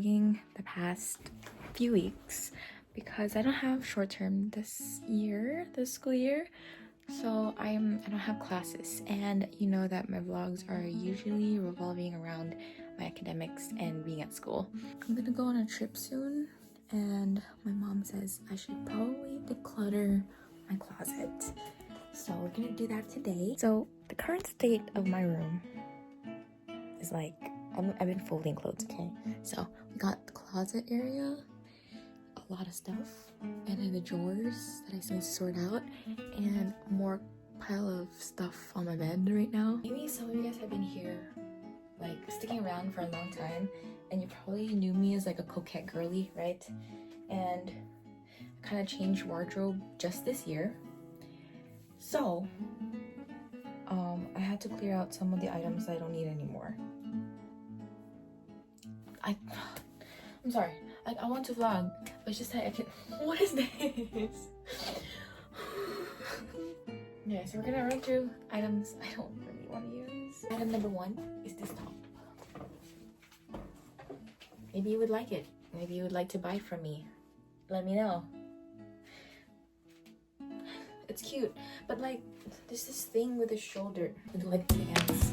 vlogging the past few weeks because I don't have short term this school year. So I don't have classes, and you know that my vlogs are usually revolving around my academics and being at school. I'm gonna go on a trip soon, and my mom says I should probably declutter my closet. So we're gonna do that today. So the current state of my room is like, I've been folding clothes, okay? So we got the closet area, a lot of stuff, and then the drawers that I still need to sort out, and more pile of stuff on my bed right now. Maybe some of you guys have been here, like sticking around for a long time, and you probably knew me as like a coquette girly, right? And I kind of changed wardrobe just this year. So I had to clear out some of the items I don't need anymore. I'm sorry. I want to vlog, but it's just that I can. What is this? Yeah, so we're gonna run through items I don't really want to use. Item number 1 is this top. Maybe you would like it. Maybe you would like to buy it from me. Let me know. It's cute, but like, there's this thing with the shoulder, with like pants.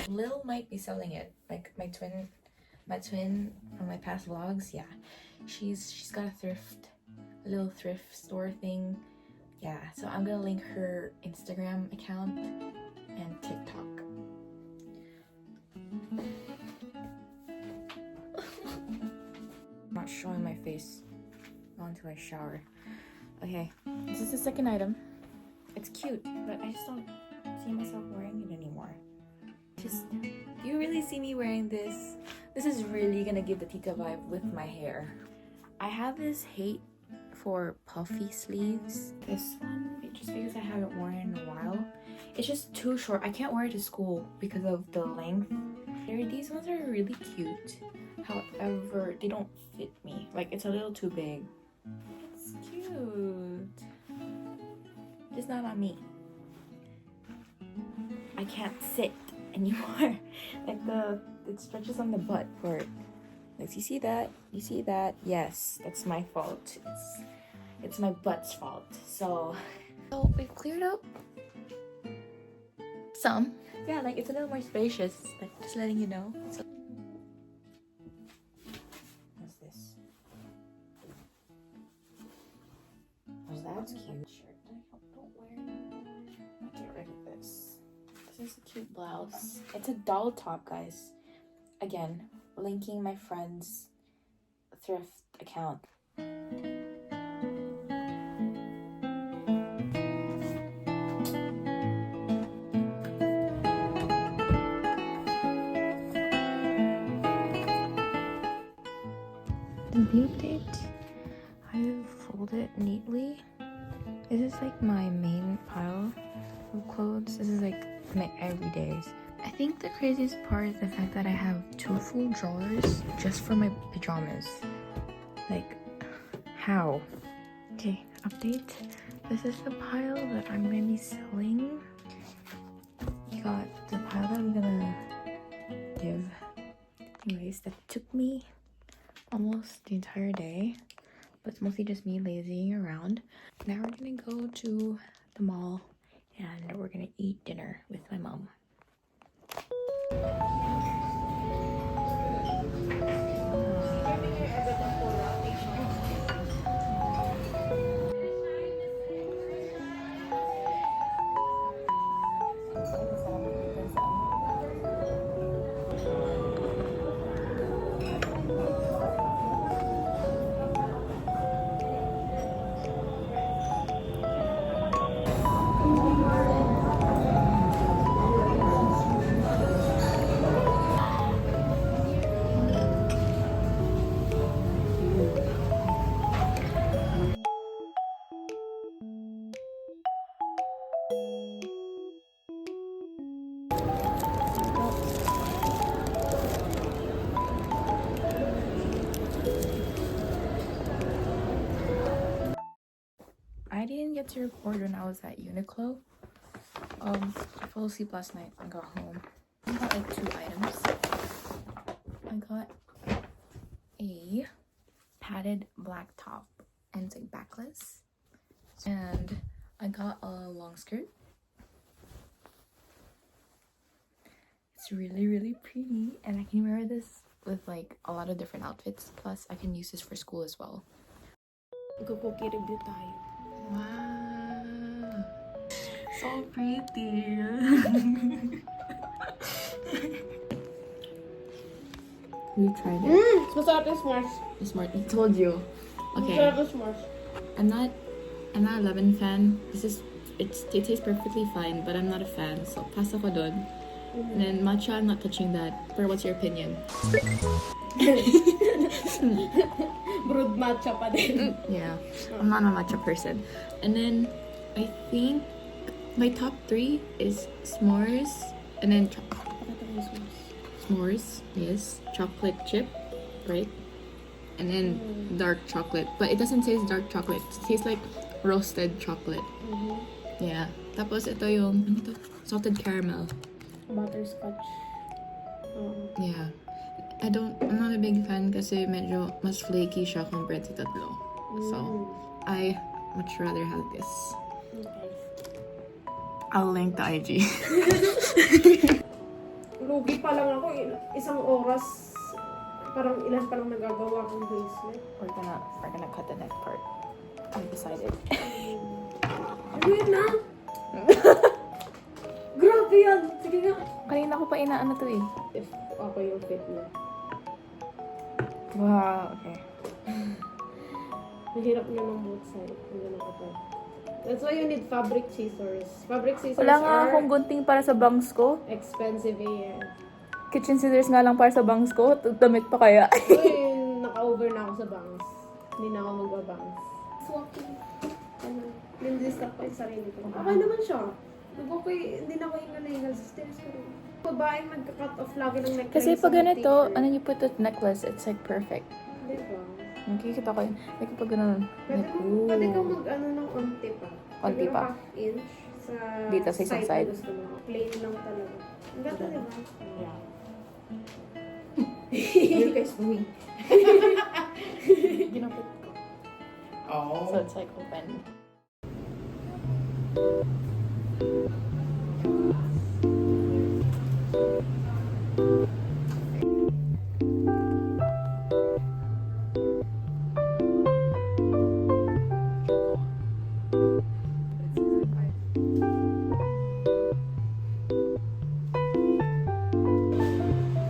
Lil might be selling it. Like my twin from my past vlogs, yeah, she's got a little thrift store thing, yeah. So I'm gonna link her Instagram account and TikTok. I'm not showing my face until I shower. Okay, this is the second item. It's cute, but I just don't see myself wearing it anymore. You really see me wearing this? This is really gonna give the Tita vibe with my hair. I have this hate for puffy sleeves. This one, just because I haven't worn it in a while. It's just too short. I can't wear it to school because of the length. These ones are really cute. However, they don't fit me. Like, it's a little too big. It's cute. Just not on me. I can't sit anymore. Like it stretches on the butt for it. Like, you see that? You see that? Yes, that's my fault. It's my butt's fault. So we've cleared up some. Yeah, like it's a little more spacious. Like, just letting you know. So, what's this? That's cute. Shirt that I don't wear. I'll get rid of this. This is a cute blouse. It's a doll top, guys. Again, linking my friend's thrift account. The due date, I fold it neatly. This is like my main pile of clothes. This is like my everydays. I think the craziest part is the fact that I have 2 full drawers just for my pajamas. Like, how? Okay, update. This is the pile that I'm gonna be selling. You got the pile that I'm gonna give. Anyways, that took me almost the entire day, but it's mostly just me lazying around. Now we're gonna go to the mall and we're gonna eat dinner with my mom. I didn't get to record when I was at Uniqlo. I fell asleep last night and got home. I got like 2 items. I got a padded black top and it's like backless. And I got a long skirt. It's really pretty and I can wear this with like a lot of different outfits. Plus I can use this for school as well. Cookie review tayo. Wow. So pretty. We tried it. Masarap yung s'mores. Smart. I told you. Okay. Masarap yung s'mores. I'm not a lemon fan. It tastes perfectly fine, but I'm not a fan. So pass ako dun. And then matcha, I'm not touching that. Pero what's your opinion? Brood matcha pa din. Yeah, I'm not a matcha person. And then I think my top 3 is s'mores, and then s'mores, yes, chocolate chip, right? And then dark chocolate, but it doesn't taste dark chocolate. It tastes like roasted chocolate. Yeah. Tapos ito yung ano to? Salted caramel. Butterscotch. Yeah. I'm not a big fan kasi medyo mas flaky siya compared sa tatlo. So, I much rather have this. Okay. I'll link the IG. Lugi pa lang ako. Isang oras. Parang ilan pa lang nagagawa kong bracelet. We're gonna cut the neck part. I decided. Wait na! Grabe yan! Sige nga. Kanina ko pa inaano to eh. If ako yung fit mo. Wow, okay. Mahirap niya ng both side. Ang ganun kapag. That's why you need fabric scissors. Fabric scissors Wala nga are akong gunting para sa bangs ko. expensive eh. Kitchen scissors nga lang para sa bangs ko. Damit pa kaya. Uy, naka-over na ako sa bangs. Hindi na ako magbabangs. Swapping. Ano, nindistak pa yung sarili ko. Okay naman siya. Okay, hindi na ako hingal-hingal sa stairs ko. Babaeng nagka-cut off lagi ng necklace. Kasi pag sa ganito, t-shirt. ano you put the necklace, it's like perfect. Diba? Nakikita ko yun. Like pag ganun. Like, Pwede kang mag-ano ng onti pa. Onti Siguro pa. half inch sa Dito sa isang side. na gusto mo. Plain lang talaga. Ang ganda, diba? Yeah. You guys moving. Ginapit ko. Oh. So it's like open.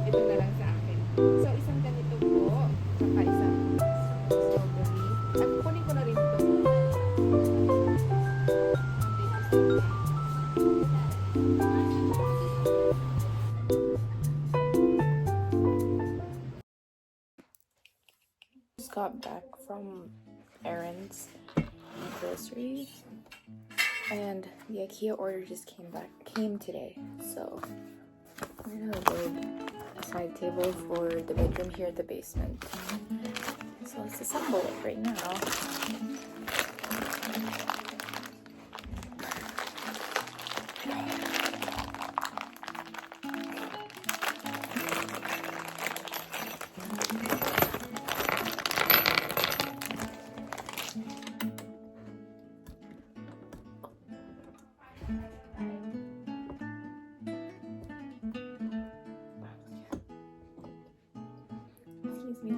Ito na lang sa akin. So, isang ganito po, saka isang strawberry. At kunin ko na rin ito. Just got back from errands and groceries. And the IKEA order just came today. So we're gonna build a side table for the bedroom here at the basement. So let's assemble it right now. Excuse me.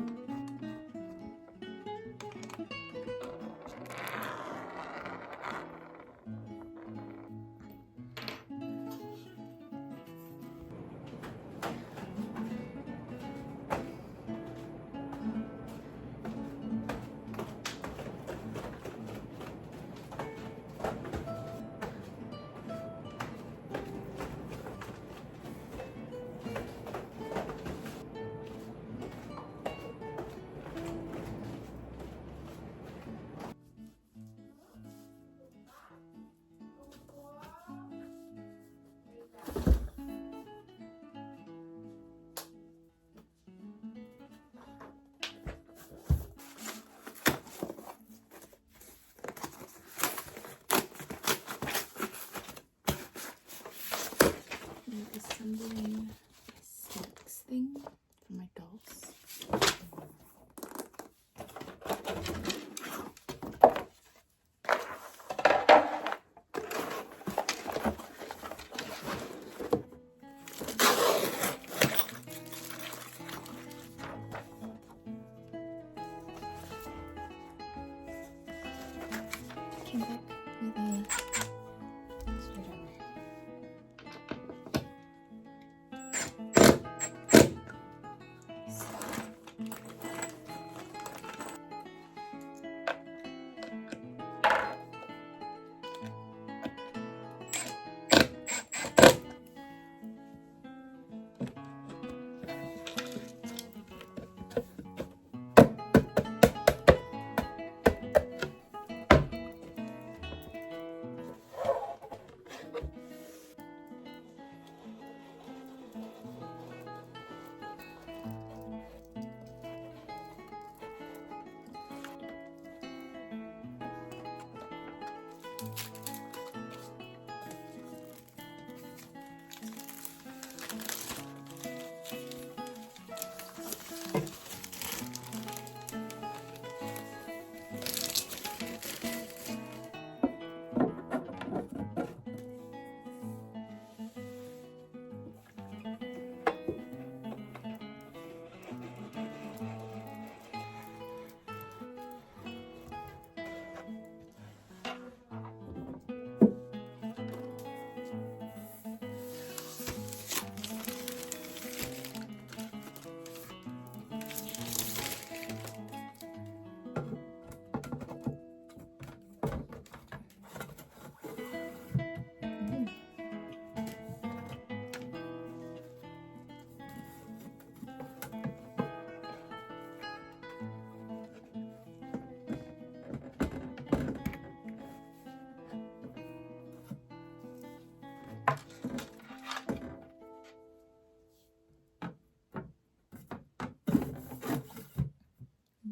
came back with a screwdriver.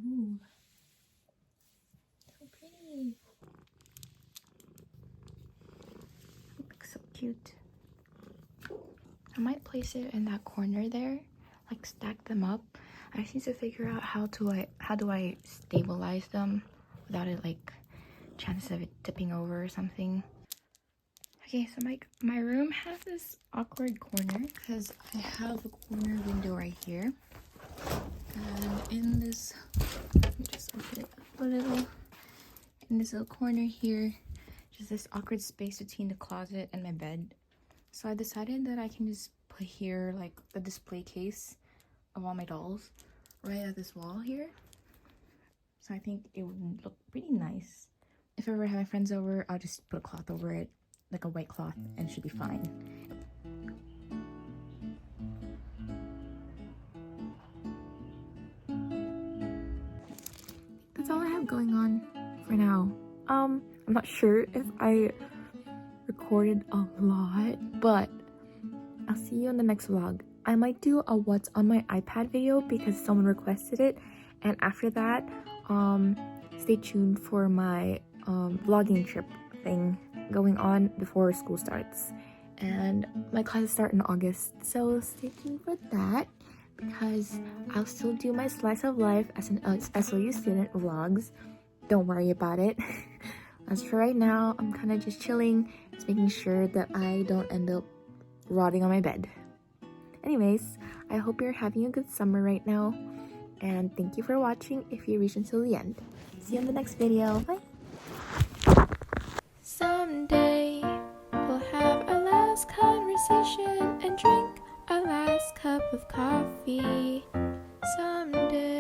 Ooh, so pretty. Looks so cute. I might place it in that corner there, like stack them up. I just need to figure out how do I stabilize them without it like chance of it tipping over or something. Okay, so my room has this awkward corner because I have a corner window right here, and in this, let me just open it up a little. In this little corner here, just this awkward space between the closet and my bed. So I decided that I can just put here like the display case of all my dolls right at this wall here. So I think it would look pretty nice. If I ever have my friends over, I'll just put a cloth over it, like a white cloth, and it should be fine. That's all I have going on for now. I'm not sure if I recorded a lot, but I'll see you in the next vlog. I might do a what's on my iPad video because someone requested it, and after that, stay tuned for my vlogging trip thing going on before school starts. And my classes start in August, so stay tuned for that because I'll still do my slice of life as an SOU student vlogs. Don't worry about it. As for right now, I'm kind of just chilling, just making sure that I don't end up rotting on my bed. Anyways, I hope you're having a good summer right now, and thank you for watching if you reach until the end. See you in the next video. Bye! Someday, we'll have a last conversation and drink a last cup of coffee. Someday.